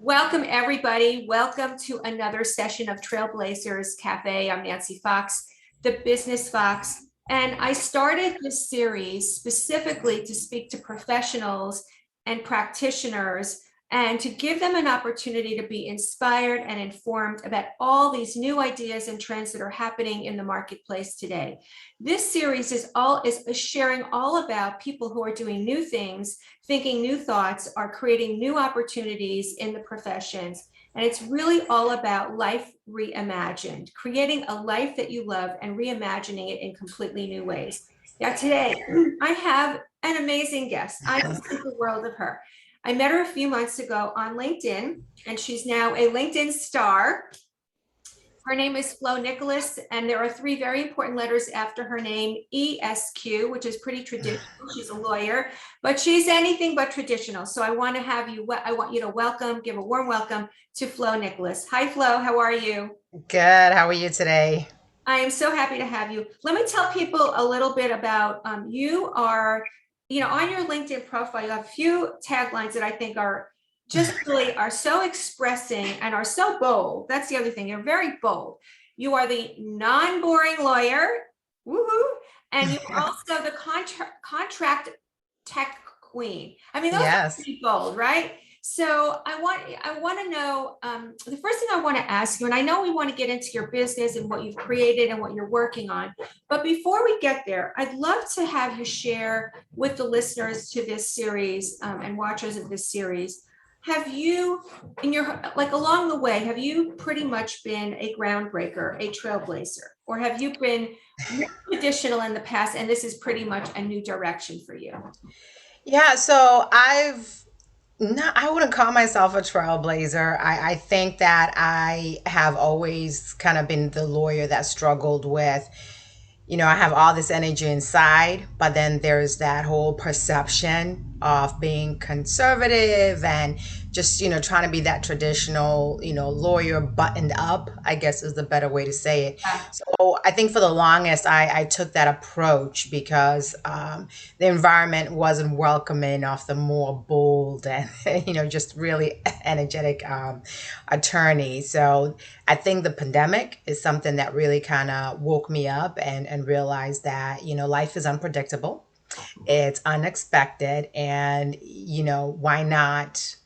Welcome, everybody. Welcome to another session of Trailblazers Cafe. I'm Nancy Fox, the Business Fox. And I started this series specifically to speak to professionals and practitioners and to give them an opportunity to be inspired and informed about all these new ideas and trends that are happening in the marketplace today. This series is sharing all about people who are doing new things, thinking new thoughts, are creating new opportunities in the professions. And it's really all about life reimagined, creating a life that you love and reimagining it in completely new ways. Now, today, I have an amazing guest. I just think the world of her. I met her a few months ago on LinkedIn, and she's now a LinkedIn star. Her name is Flo Nicolas, and there are three very important letters after her name, ESQ, which is pretty traditional. She's a lawyer, but she's anything but traditional. So I want you to give a warm welcome to Flo Nicolas. Hi, Flo. How are you? Good. How are you today? I am so happy to have you. Let me tell people a little bit about on your LinkedIn profile, you have a few taglines that I think are just really are so expressing and are so bold. That's the other thing. You're very bold. You are the non-boring lawyer, woohoo, and you're also the contract tech queen. I mean, those are Yes. pretty bold, right? So I want to know the first thing I want to ask you, and I know we want to get into your business and what you've created and what you're working on, but before we get there, I'd love to have you share with the listeners to this series and watchers of this series. Have you, in your like along the way, have you pretty much been a groundbreaker, a trailblazer, or have you been traditional in the past, and this is pretty much a new direction for you? Yeah. So I wouldn't call myself a trailblazer. I think that I have always kind of been the lawyer that struggled with, I have all this energy inside, but then there's that whole perception of being conservative and just, trying to be that traditional, lawyer buttoned up, I guess is the better way to say it. So I think for the longest, I took that approach because the environment wasn't welcoming of the more bold and, just really energetic attorney. So I think the pandemic is something that really kind of woke me up and realized that, life is unpredictable, it's unexpected, and, why not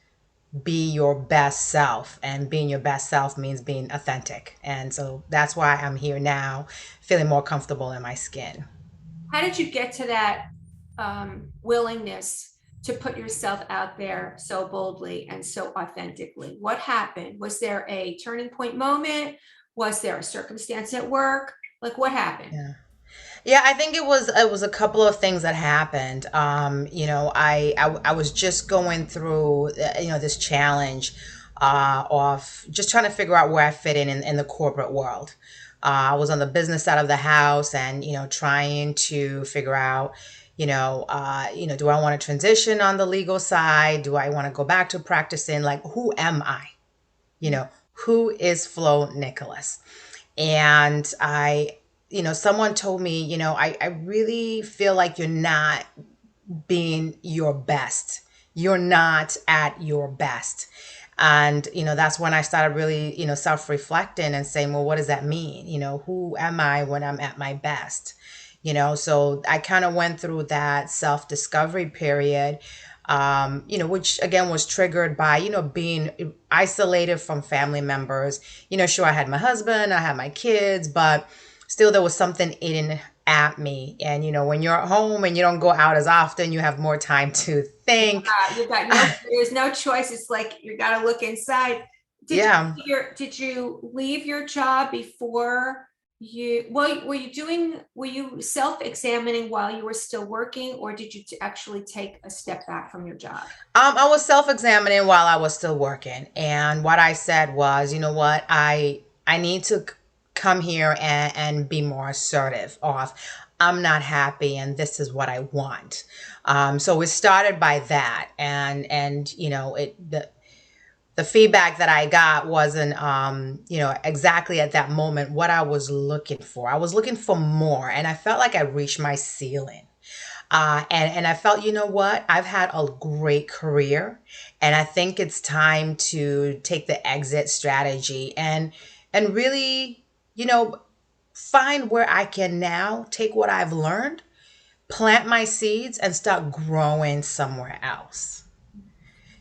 be your best self? And being your best self means being authentic. And so that's why I'm here now, feeling more comfortable in my skin. How did you get to that willingness to put yourself out there so boldly and so authentically? What happened? Was there a turning point moment? Was there a circumstance at work? Like what happened? Yeah. Yeah, I think it was a couple of things that happened. I was just going through this challenge of just trying to figure out where I fit in the corporate world. I was on the business side of the house, and trying to figure out, do I want to transition on the legal side? Do I want to go back to practicing? Like, who am I? Who is Flo Nicholas? And someone told me, I really feel like you're not being your best. You're not at your best. And, that's when I started really, self reflecting and saying, well, what does that mean? Who am I when I'm at my best? So I kind of went through that self discovery period, which again was triggered by, being isolated from family members. Sure, I had my husband, I had my kids, but still there was something eating at me. And, when you're at home and you don't go out as often, you have more time to think. You've got no, there's no choice. It's like you got to look inside. Yeah. Did you leave your job before were you self-examining while you were still working, or did you actually take a step back from your job? I was self-examining while I was still working, and what I said was, you know what, I need to come here and be more assertive. Of, I'm not happy, and this is what I want. So it started by that, and the feedback that I got wasn't, exactly at that moment what I was looking for. I was looking for more, and I felt like I reached my ceiling. And I felt, you know what? I've had a great career, and I think it's time to take the exit strategy and really, you know, find where I can now take what I've learned, plant my seeds, and start growing somewhere else.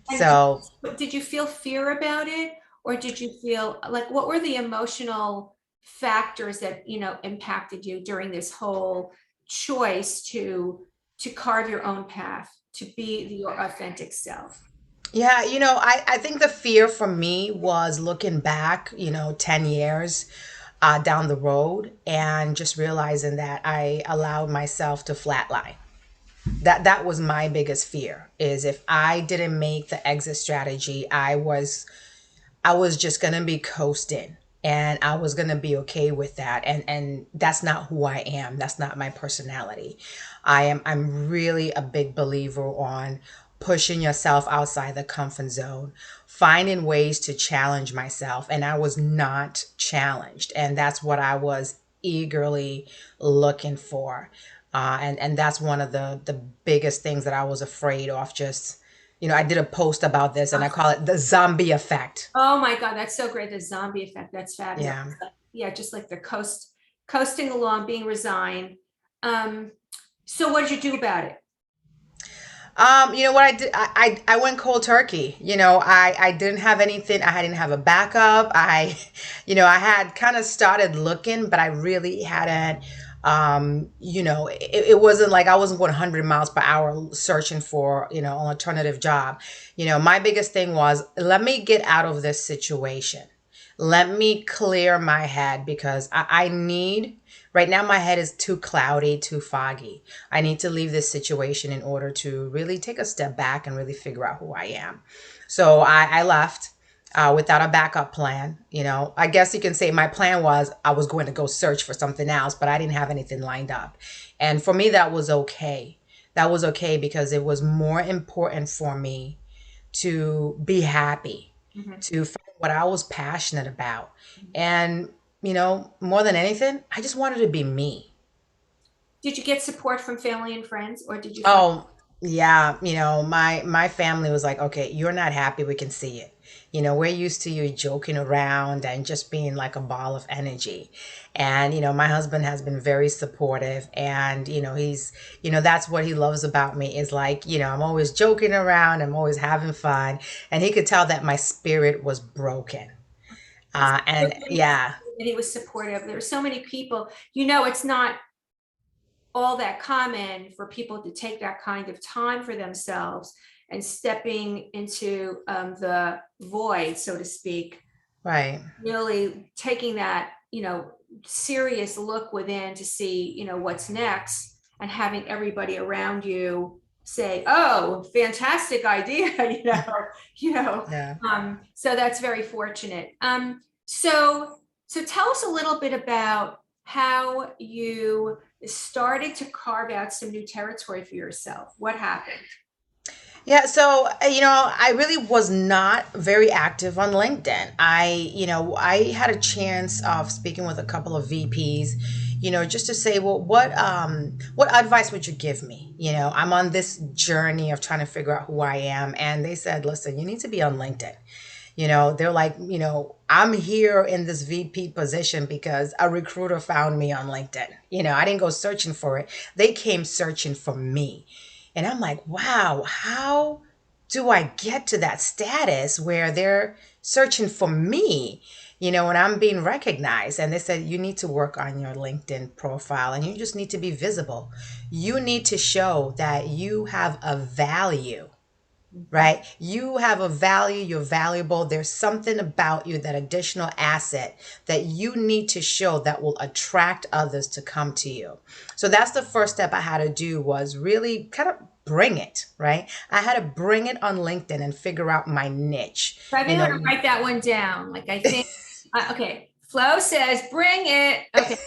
And did, So, did you feel fear about it, or did you feel like what were the emotional factors that, impacted you during this whole choice to carve your own path, to be your authentic self? yeah, I think the fear for me was looking back, 10 years down the road and just realizing that I allowed myself to flatline. That was my biggest fear is if I didn't make the exit strategy, I was just gonna be coasting and I was gonna be okay with that. And that's not who I am. That's not my personality. I'm really a big believer on pushing yourself outside the comfort zone, finding ways to challenge myself. And I was not challenged. And that's what I was eagerly looking for. And that's one of the biggest things that I was afraid of. Just, I did a post about this and I call it the zombie effect. Oh my God, that's so great. The zombie effect. That's fabulous. Yeah. Yeah, just like coasting along, being resigned. So what did you do about it? You know what I did? I went cold turkey. I didn't have anything. I didn't have a backup. I had kind of started looking, but I really hadn't. It wasn't like I wasn't going 100 miles per hour searching for, an alternative job. My biggest thing was let me get out of this situation. Let me clear my head because I need, right now, my head is too cloudy, too foggy. I need to leave this situation in order to really take a step back and really figure out who I am. So I left without a backup plan. I guess you can say my plan was I was going to go search for something else, but I didn't have anything lined up. And for me, that was okay. That was okay because it was more important for me to be happy, Mhm. to find what I was passionate about. And, more than anything, I just wanted to be me. Did you get support from family and friends, or did you find? Oh, yeah, my family was like, "Okay, you're not happy, we can see it." We're used to you joking around and just being like a ball of energy. And, my husband has been very supportive and, that's what he loves about me is like, I'm always joking around, I'm always having fun, and he could tell that my spirit was broken. That's And good that yeah, he was supportive. There are so many people, it's not all that common for people to take that kind of time for themselves and stepping into the void, so to speak, right. really taking that, serious look within to see, what's next, and having everybody around you say, "Oh, fantastic idea," Yeah. so that's very fortunate. So tell us a little bit about how you started to carve out some new territory for yourself. What happened? Yeah, so I really was not very active on LinkedIn. I had a chance of speaking with a couple of VPs, just to say, well, what advice would you give me? I'm on this journey of trying to figure out who I am, and they said, listen, you need to be on LinkedIn. They're like, I'm here in this VP position because a recruiter found me on LinkedIn. I didn't go searching for it. They came searching for me. And I'm like, wow, how do I get to that status where they're searching for me, when I'm being recognized? And they said, you need to work on your LinkedIn profile and you just need to be visible. You need to show that you have a value, Mhm. right? You have a value, you're valuable. There's something about you, that additional asset that you need to show that will attract others to come to you. So that's the first step I had to do was really kind of bring it, right? I had to bring it on LinkedIn and figure out my niche. So I think I'm gonna write that one down. Like I think, okay. Flo says, "Bring it." Okay,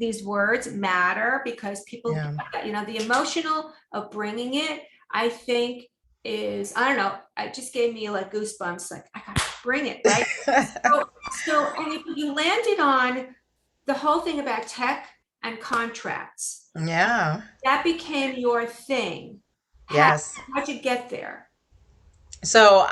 these words matter because people get Yeah. that. The emotional of bringing it, I think, is, I don't know. It just gave me like goosebumps. Like I gotta bring it, right? So and you landed on the whole thing about tech and contracts. Yeah. That became your thing. How, Yes. how'd you get there? So,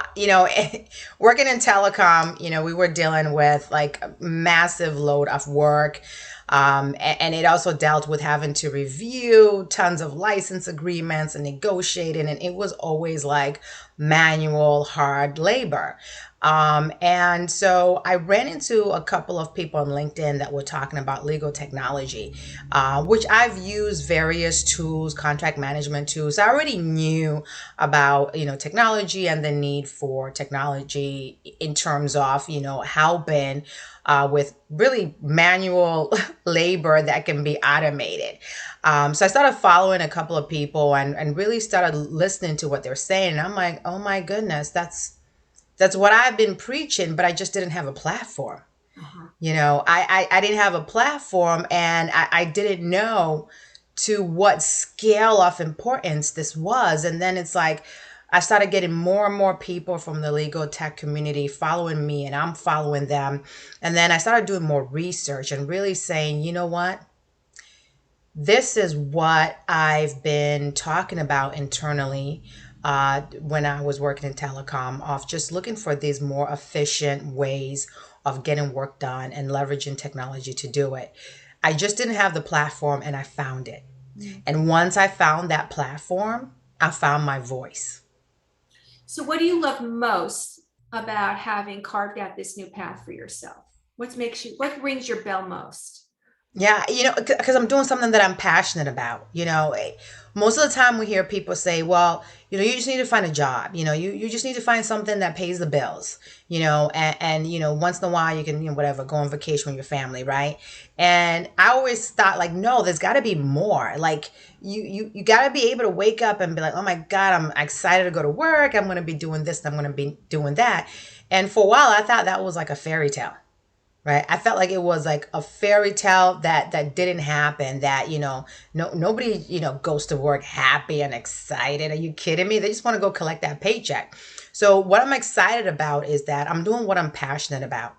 working in telecom, we were dealing with like a massive load of work. And it also dealt with having to review tons of license agreements and negotiating. And it was always like manual, hard labor. And so I ran into a couple of people on LinkedIn that were talking about legal technology, which I've used various tools, contract management tools. I already knew about, technology and the need for technology in terms of, helping with really manual labor that can be automated. So I started following a couple of people and really started listening to what they're saying. And I'm like, oh my goodness, that's what I've been preaching, but I just didn't have a platform. Uh-huh. I didn't have a platform, and I didn't know to what scale of importance this was. And then it's like I started getting more and more people from the legal tech community following me, and I'm following them. And then I started doing more research and really saying, you know what? This is what I've been talking about internally when I was working in telecom, of just looking for these more efficient ways of getting work done and leveraging technology to do it. I just didn't have the platform, and I found it. Mm. And once I found that platform, I found my voice. So what do you love most about having carved out this new path for yourself? What rings your bell most? Yeah, because I'm doing something that I'm passionate about. Most of the time we hear people say, well, you just need to find a job. You just need to find something that pays the bills, and once in a while you can, whatever, go on vacation with your family, right? And I always thought, like, no, there's got to be more. Like, you got to be able to wake up and be like, oh my God, I'm excited to go to work. I'm going to be doing this. I'm going to be doing that. And for a while, I thought that was like a fairy tale. Right. I felt like it was like a fairy tale that didn't happen, that, nobody, goes to work happy and excited. Are you kidding me? They just want to go collect that paycheck. So what I'm excited about is that I'm doing what I'm passionate about.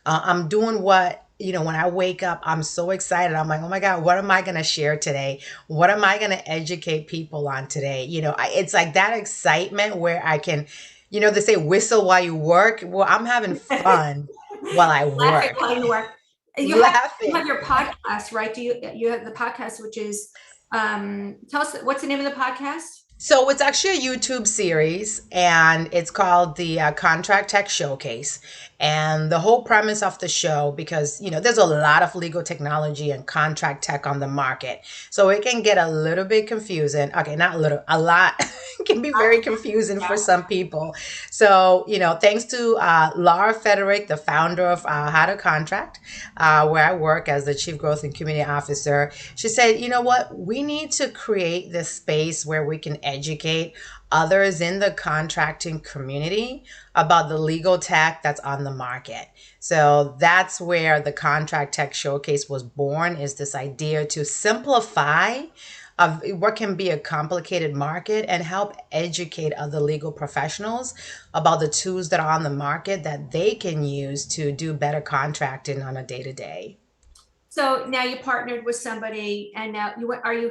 I'm doing what, when I wake up, I'm so excited. I'm like, oh my God, what am I going to share today? What am I going to educate people on today? It's like that excitement where I can, they say whistle while you work. Well, I'm having fun while I Laughing work. while you work. You have Laughing. your podcast, right? You have the podcast, which is tell us what's the name of the podcast? So it's actually a YouTube series, and it's called the Contract Tech Showcase. And the whole premise of the show, because there's a lot of legal technology and contract tech on the market, so it can get a little bit confusing. Okay, not a little, a lot. It can be very confusing for Yeah. some people. So thanks to Laura Frederick, the founder of How to Contract, where I work as the Chief Growth and Community Officer, she said, you know what, we need to create this space where we can educate others in the contracting community about the legal tech that's on the market. So that's where the Contract Tech Showcase was born, is this idea to simplify of what can be a complicated market and help educate other legal professionals about the tools that are on the market that they can use to do better contracting on a day-to-day. So now you partnered with somebody, and now are you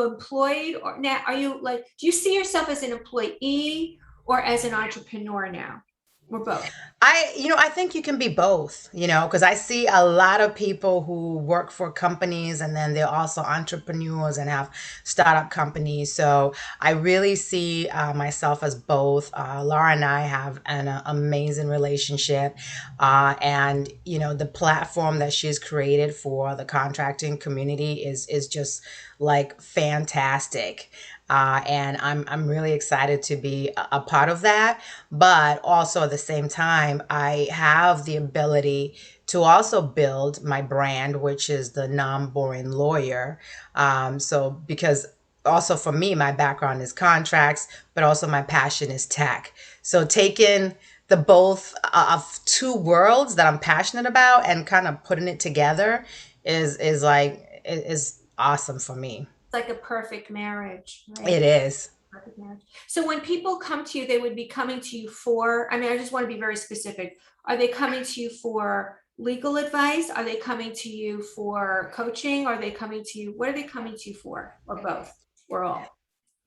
employed, or now are you, like, do you see yourself as an employee or as an entrepreneur now, or both? I think you can be both, because I see a lot of people who work for companies, and then they're also entrepreneurs and have startup companies. So I really see myself as both. Laura and I have an amazing relationship. And the platform that she's created for the contracting community is just like fantastic. And I'm really excited to be a part of that. But also at the same time, I have the ability to also build my brand, which is the non-boring lawyer. So because also for me, my background is contracts, but also my passion is tech. So taking the both of two worlds that I'm passionate about and kind of putting it together is awesome for me. It's like a perfect marriage, It right? is. Perfect marriage. So when people come to you, they would be coming to you for, I mean, I just want to be very specific. Are they coming to you for legal advice? Are they coming to you for coaching? Are they coming to you? What are they coming to you for? Or both? Or all? Or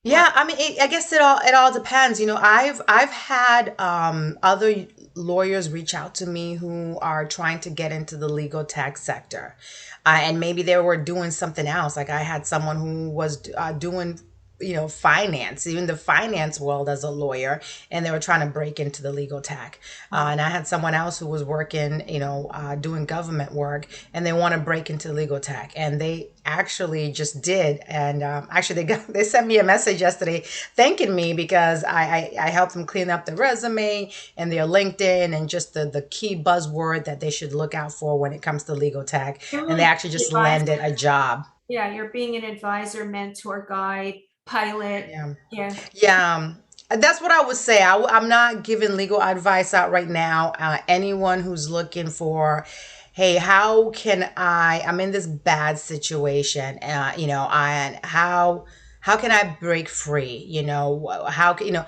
Yeah, I mean, I guess it all depends. I've had other lawyers reach out to me who are trying to get into the legal tech sector, and maybe they were doing something else. Like I had someone who was doing, finance, even the finance world as a lawyer, and they were trying to break into the legal tech. And I had someone else who was working, doing government work, and they want to break into legal tech, and they actually just did. And actually, they sent me a message yesterday thanking me because I helped them clean up their resume and their LinkedIn and just the key buzzword that they should look out for when it comes to legal tech. you're And they really actually just advisor. landed a job. Yeah, you're being an advisor, mentor, guide, pilot. Yeah. Yeah. Yeah, that's what I would say. I'm not giving legal advice out right now. Anyone who's looking for, hey, how can I'm in this bad situation, and how can I break free? How can,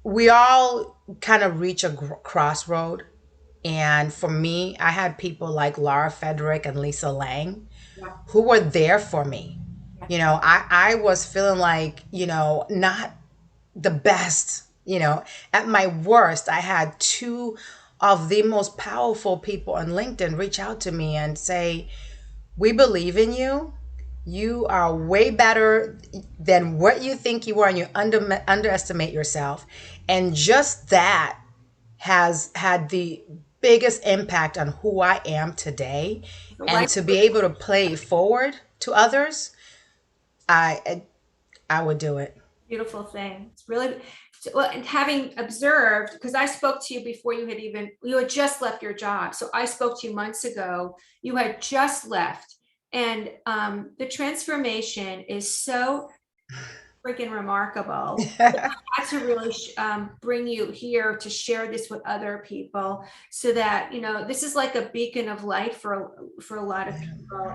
we all kind of reach a crossroad. And for me, I had people like Laura Frederick and Lisa Lang Yeah. who were there for me. Yeah. I was feeling like, not the best. At my worst, I had two of the most powerful people on LinkedIn reach out to me and say, we believe in you. You are way better than what you think you are, and you underestimate yourself. And just that has had the biggest impact on who I am today. The And life to be able to play forward to others, I I would do it. beautiful thing. It's really well, and having observed, because I spoke to you before you had just left your job. So I spoke to you months ago. You had just left, and the transformation is so freaking remarkable. Had to really bring you here to share this with other people, so that this is like a beacon of light for a lot of people,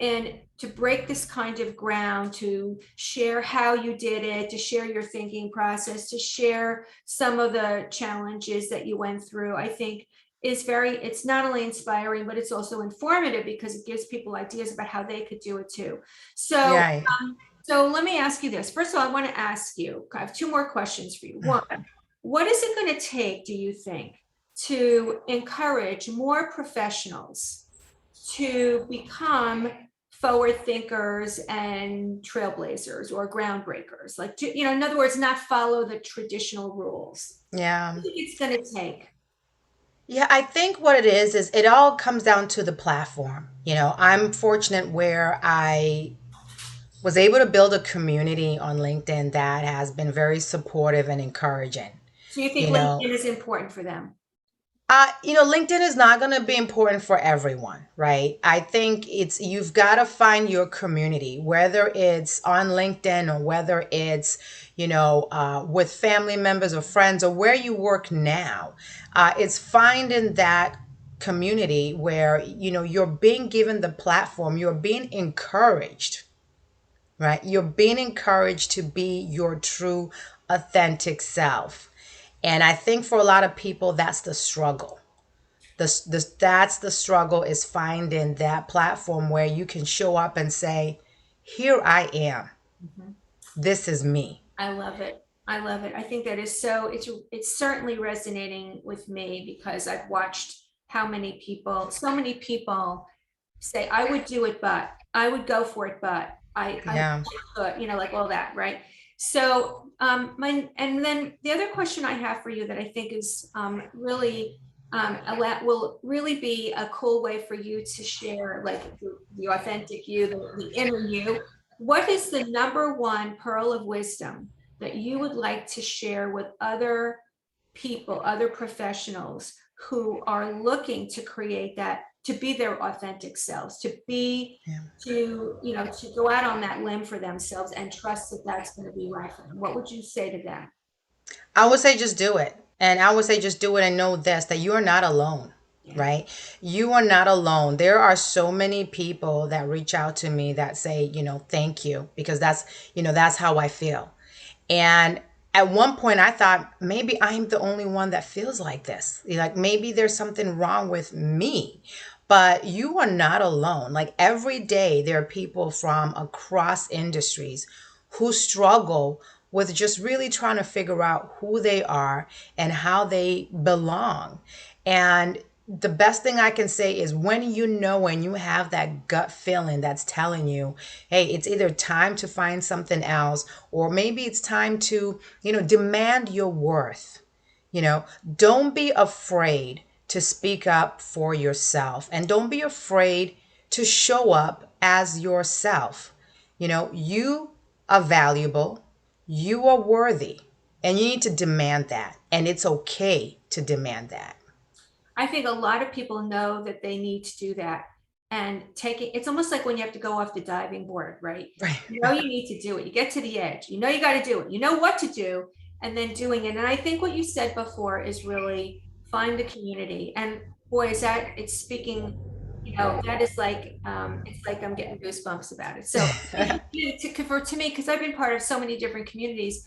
and to break this kind of ground, to share how you did it, to share your thinking process, to share some of the challenges that you went through, I think it's not only inspiring, but it's also informative, because it gives people ideas about how they could do it too. So Yeah. so let me ask you this. First of all, I want to ask you, I have two more questions for you. One, what is it going to take, do you think, to encourage more professionals to become forward thinkers and trailblazers or groundbreakers? Like, in other words, not follow the traditional rules. Yeah. What do you think it's going to take? Yeah, I think what it is it all comes down to the platform. I'm fortunate where I was able to build a community on LinkedIn that has been very supportive and encouraging. So you think You LinkedIn know, is important for them? LinkedIn is not going to be important for everyone, right? I think you've got to find your community, whether it's on LinkedIn or whether it's, with family members or friends or where you work now. It's finding that community where, you're being given the platform, you're being encouraged, right? You're being encouraged to be your true, authentic self. And I think for a lot of people, that's the struggle. That's the struggle, is finding that platform where you can show up and say, here I am. Mhm. This is me. I love it. I love it. I think that is it's certainly resonating with me, because I've watched so many people say, I would do it, but I would go for it, but I Yeah. could, like all that, right? So, and then the other question I have for you that I think is really will really be a cool way for you to share, like the authentic you, the inner you. What is the number one pearl of wisdom that you would like to share with other people, other professionals who are looking to create that, to be their authentic selves, Yeah. to go out on that limb for themselves and trust that that's going to be right for them? What would you say to them? I would say just do it. And I would say just do it and know this, that you are not alone, Yeah. right? You are not alone. There are so many people that reach out to me that say, thank you, because that's how I feel. And at one point I thought maybe I'm the only one that feels like this. Like maybe there's something wrong with me. But you are not alone. Like every day there are people from across industries who struggle with just really trying to figure out who they are and how they belong. And the best thing I can say is when you know, when you have that gut feeling that's telling you, hey, it's either time to find something else, or maybe it's time to, demand your worth. You know, don't be afraid to speak up for yourself, and don't be afraid to show up as yourself. You are valuable, you are worthy, and you need to demand that. And it's okay to demand that. I think a lot of people know that they need to do that, and taking it's almost like when you have to go off the diving board, right? Right. You know you need to do it. You get to the edge. You know you got to do it. You know what to do, and then doing it. And I think what you said before is really find the community. And boy, is that it's speaking. That is like it's like I'm getting goosebumps about it. So to me, because I've been part of so many different communities.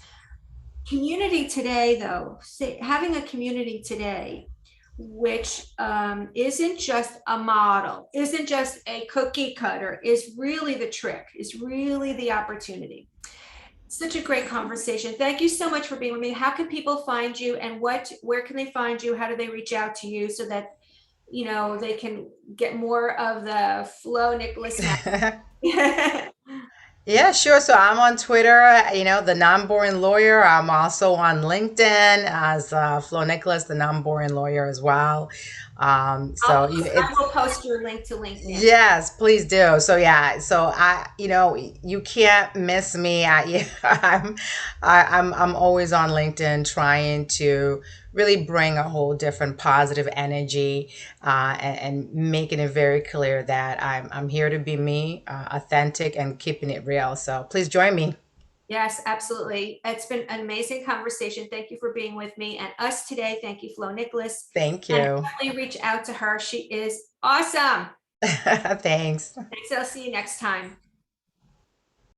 Community today, though, having a community today, which isn't just a model, isn't just a cookie cutter, is really the trick, is really the opportunity. Such a great conversation. Thank you so much for being with me. How can people find you, and where can they find you? How do they reach out to you so that they can get more of the Flo Nicolas magic? Yeah, sure. So I'm on Twitter, the non-boring lawyer. I'm also on LinkedIn as Flo Nicolas, the non-boring lawyer as well. So I will post your link to LinkedIn. yes, please do. So yeah, so you can't miss me. I'm always on LinkedIn trying to really bring a whole different positive energy, and making it very clear that I'm here to be me, authentic, and keeping it real. So please join me. Yes, absolutely. It's been an amazing conversation. Thank you for being with me and us today. Thank you, Flo Nicolas. Thank And you. definitely reach out to her. She is awesome. Thanks. Thanks. I'll see you next time.